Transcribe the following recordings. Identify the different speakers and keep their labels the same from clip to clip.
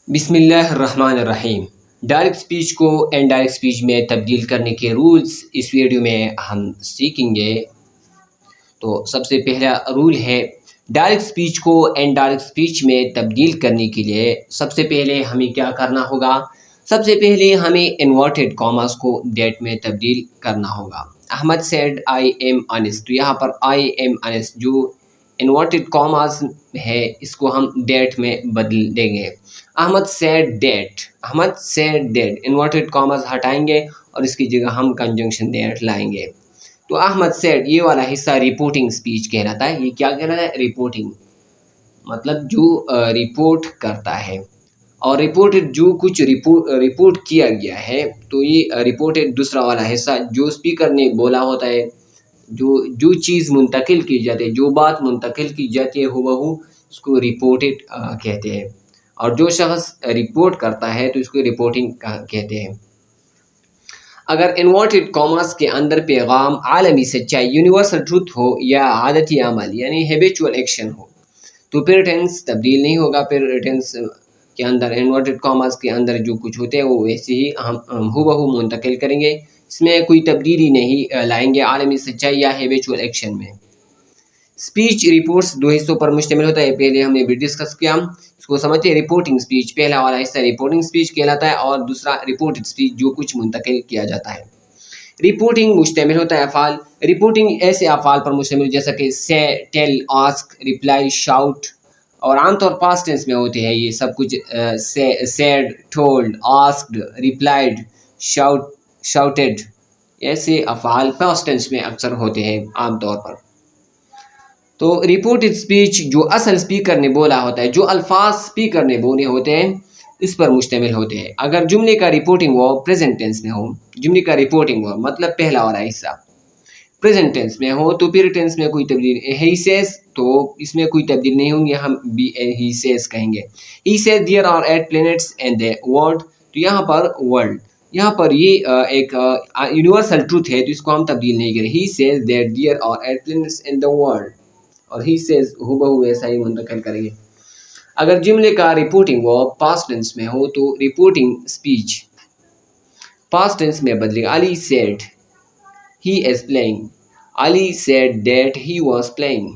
Speaker 1: بسم اللہ الرحمن الرحیم۔ ڈائریکٹ سپیچ کو انڈائریکٹ سپیچ میں تبدیل کرنے کے رولز اس ویڈیو میں ہم سیکھیں گے۔ تو سب سے پہلا رول ہے ڈائریکٹ سپیچ کو انڈائریکٹ سپیچ میں تبدیل کرنے کے لیے سب سے پہلے ہمیں کیا کرنا ہوگا؟ سب سے پہلے ہمیں انورٹڈ کاماز کو دیٹ میں تبدیل کرنا ہوگا۔ Ahmed said I am honest, تو یہاں پر آئی ایم آنیسٹ جو انورٹڈ کاماز ہے اس کو ہم دیٹ میں بدل دیں گے۔ Ahmed said that, Ahmed said that, inverted commas ہٹائیں گے اور اس کی جگہ ہم کنجنکشن دیٹ لائیں گے۔ تو احمد سیڈ یہ والا حصہ رپورٹنگ سپیچ کہلاتا ہے۔ یہ کیا کہلاتا ہے؟ رپورٹنگ، مطلب جو رپورٹ کرتا ہے، اور رپورٹڈ جو کچھ رپورٹ کیا گیا ہے، تو یہ رپورٹڈ دوسرا والا حصہ جو اسپیکر نے بولا ہوتا ہے، جو چیز منتقل کی جاتی ہے، جو بات منتقل کی جاتی ہے ہو اس کو رپورٹڈ کہتے ہیں، اور جو شخص رپورٹ کرتا ہے تو اس کو رپورٹنگ کہتے ہیں۔ اگر انورٹڈ کاماز کے اندر پیغام عالمی سچائی یونیورسل ٹروتھ ہو یا عادتی عمل یعنی ہیبیچول ایکشن ہو تو پھر ٹینس تبدیل نہیں ہوگا۔ پھر ٹینس کے اندر انورٹڈ کاماز کے اندر جو کچھ ہوتے ہیں وہ ویسے ہی ہم ہو منتقل کریں گے، اس میں کوئی تبدیلی نہیں لائیں گے عالمی سچائی یا ہیبیچول ایکشن میں۔ اسپیچ رپورٹس دو حصوں پر مشتمل ہوتا ہے، پہلے ہم نے بھی ڈسکس کیا، اس کو سمجھتے ہیں رپورٹنگ اسپیچ۔ پہلا والا حصہ رپورٹنگ اسپیچ کہلاتا ہے اور دوسرا رپورٹڈ اسپیچ جو کچھ منتقل کیا جاتا ہے۔ رپورٹنگ مشتمل ہوتا ہے افعال، رپورٹنگ ایسے افعال پر مشتمل جیسا کہ سے، ٹیل، آسک، ریپلائی، شاؤٹ، اور عام طور پاسٹ ٹینس میں ہوتے ہیں یہ سب کچھ، سیڈ، ٹولڈ، آسکڈ، ریپلائڈ، شاؤٹڈ، ایسے افعال پاسٹ ٹینس میں اکثر ہوتے ہیں عام طور پر۔ تو رپورٹڈ اسپیچ جو اصل اسپیکر نے بولا ہوتا ہے، جو الفاظ اسپیکر نے بولے ہوتے ہیں اس پر مشتمل ہوتے ہیں۔ اگر جملے کا رپورٹنگ ورب پریزنٹ ٹینس میں ہو، جملے کا رپورٹنگ ورب مطلب پہلا والا حصہ پریزنٹ ٹینس میں ہو تو پھر ٹینس میں کوئی تبدیل، ہی سیز، تو اس میں کوئی تبدیل نہیں ہوں گی، ہم بھی ہی سیز کہیں گے۔ He says there are 8 planets in the world, تو یہاں پر ورلڈ، یہاں پر یہ ایک یونیورسل ٹروتھ ہے تو اس کو ہم تبدیل نہیں کریں۔ He says that there are 8 planets in the world, اور ہی سیز ہو ایسا ہی منتقل کریں گے۔ اگر جملے کا رپورٹنگ ورب پاسٹ ٹینس میں ہو تو رپورٹنگ اسپیچ پاسٹ ٹینس میں بدلے گا۔ Ali said he is playing, Ali said that he was playing.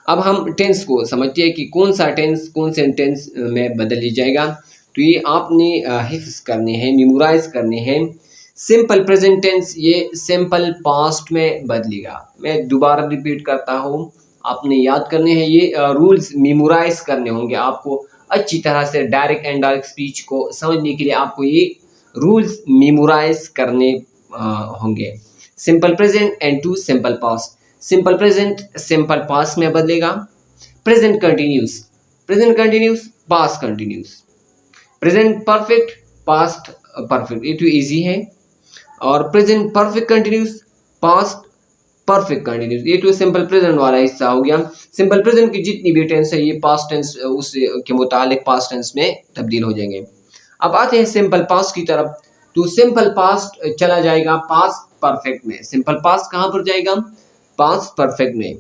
Speaker 1: اب ہم ٹینس کو سمجھتے ہیں کہ کون سا ٹینس کون سے ٹینس میں بدل جائے گا، تو یہ آپ نے حفظ کرنے ہیں، میمورائز کرنے ہیں۔ سمپل پریزنٹ ٹینس یہ سمپل پاسٹ میں بدلے گا۔ میں دوبارہ ریپیٹ کرتا ہوں، آپ نے یاد کرنے ہیں، یہ رولز میمورائز کرنے ہوں گے آپ کو اچھی طرح سے۔ ڈائریکٹ اینڈ ڈائریکٹ اسپیچ کو سمجھنے کے لیے آپ کو یہ رولز میمورائز کرنے ہوں گے۔ Simple present and to simple past, simple present simple past میں بدلے گا۔ Present continuous, present continuous, past continuous, present perfect, past perfect, یہ تو ایزی ہے۔ اور present perfect continuous, past perfect continuous, یہ تو سمپل پریزنٹ والا حصہ ہو گیا۔ سمپل پریزنٹ کی جتنی بھی ٹینس ہے یہ پاسٹ ٹینس اس کے متعلق پاسٹ ٹینس میں تبدیل ہو جائیں گے۔ اب آتے ہیں سمپل پاسٹ کی طرف، تو سمپل پاسٹ چلا جائے گا پاسٹ پرفیکٹ میں۔ سمپل پاسٹ کہاں پر جائے گا؟ پاسٹ پرفیکٹ میں۔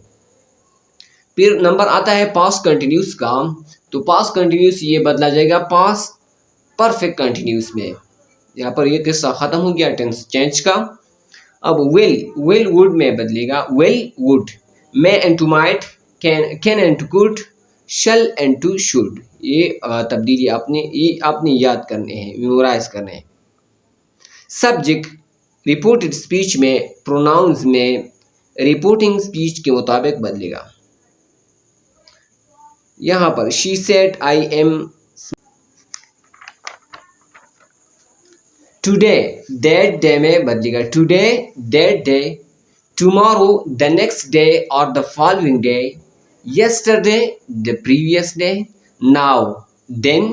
Speaker 1: پھر نمبر آتا ہے پاسٹ کنٹینیوس کا، تو پاسٹ کنٹینیوس یہ بدلا جائے گا پاسٹ پرفیکٹ کنٹینیوس میں۔ یہاں پر یہ قصہ ختم ہو گیا ٹینس چینج کا۔ اب ول وڈ میں بدلے گا، ول would, may and to might، can and to could، shall and to should، یہ تبدیلی آپ نے یاد کرنے ہیں، میمورائز کرنے ہیں۔ سبجیکٹ رپورٹڈ اسپیچ میں پروناؤنز میں رپورٹنگ اسپیچ کے مطابق بدلے گا۔ یہاں پر she said I am today، that day میں بدلے گا today، that day، tomorrow، the next day or the following day، yesterday، the previous day، now، then،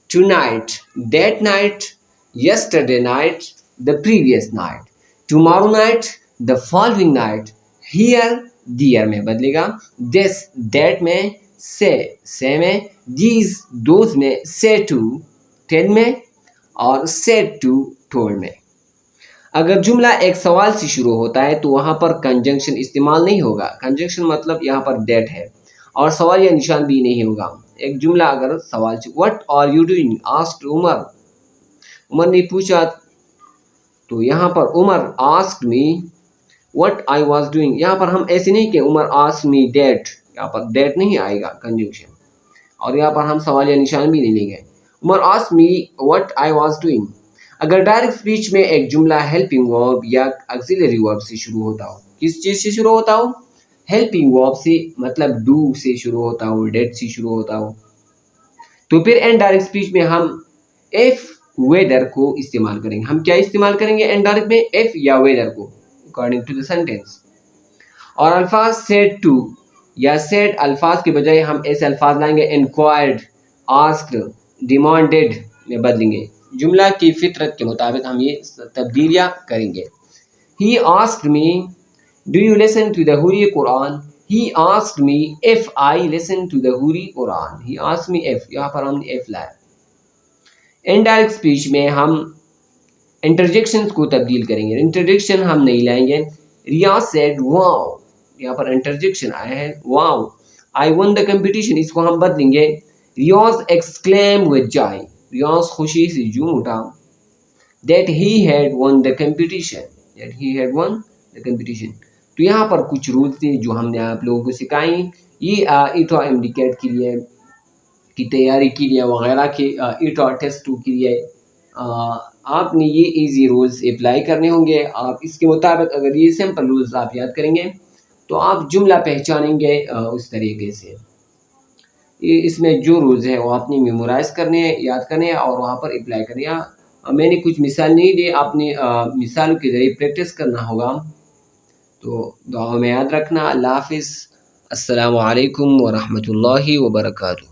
Speaker 1: tonight، that night، yesterday night، the previous night، tomorrow night، the following night، here، there میں بدلے گا۔ this، that میں، say میں، these، those میں، say to، tell میں، اور said to، told میں۔ اگر جملہ ایک سوال سے شروع ہوتا ہے تو وہاں پر کنجنکشن استعمال نہیں ہوگا۔ کنجنکشن مطلب یہاں پر دیٹ ہے، اور سوالیہ نشان بھی نہیں ہوگا۔ ایک جملہ اگر سوال سے what are you doing asked Umar, Umar نے پوچھا، تو یہاں پر Umar asked me what I was doing, یہاں پر ہم ایسے نہیں کہ عمر آسکڈ می دیٹ، یہاں پر دیٹ نہیں آئے گا کنجنکشن، اور یہاں پر ہم سوالیہ نشان بھی نہیں لیں گے. Umar asked me what I was doing. اگر ڈائریکٹ اسپیچ میں ایک جملہ ہیلپنگ ورب یا آکسیلری ورب سے شروع ہوتا ہو، کس چیز سے شروع ہوتا ہو؟ ہیلپنگ ورب سے، مطلب ڈو سے شروع ہوتا ہو، ڈیڈ سے شروع ہوتا ہو، تو پھر انڈائریکٹ اسپیچ میں ہم ایف ویدر کو استعمال کریں گے. ہم کیا استعمال کریں گے انڈائریکٹ میں؟ ایف یا ویدر کو اکارڈنگ ٹو دا سینٹینس. اور الفاظ سیڈ ٹو یا سیڈ الفاظ کے بجائے ہم ایسے الفاظ لائیں گے انکوائرڈ، آسکڈ، ڈیمانڈیڈ میں بدلیں گے. جملہ کی فطرت کے مطابق ہم یہ تبدیلیاں کریں گے. He asked me, do you listen to the Holy Quran? He asked me if I listen to the Holy Quran. He asked me if، یہاں پر ہم نے if لایا. انڈائریکٹ اسپیچ میں ہم انٹرجیکشنز کو تبدیل کریں گے. انٹرجیکشن ہم نہیں لائیں گے. ریاض said wow، یہاں پر انٹرجیکشن آیا ہے wow. I won the competition، اس کو ہم بدلیں گے. ریاض exclaimed with joy، ریاض خوشی سے جھوم اٹھا. That he had won the competition، that he had won the competition. تو یہاں پر کچھ رول تھے جو ہم نے آپ لوگوں کو سکھائیں. یہ ایٹو امڈیکیٹ کے لیے کی تیاری کے لیے وغیرہ کے ایٹو ٹیسٹ 2 کے لیے آپ نے یہ ایزی رولز اپلائی کرنے ہوں گے. آپ اس کے مطابق اگر یہ سمپل رولز آپ یاد کریں گے تو آپ جملہ پہچانیں گے اس طریقے سے. اس میں جو رولز ہیں وہ آپ نے میمورائز کرنے ہیں، یاد کرنے ہیں اور وہاں پر اپلائی کرنے ہیں. میں نے کچھ مثال نہیں دی، آپ نے مثالوں کے ذریعے پریکٹس کرنا ہوگا. تو دعاؤں میں یاد رکھنا. اللہ حافظ. السلام علیکم ورحمۃ اللہ وبرکاتہ.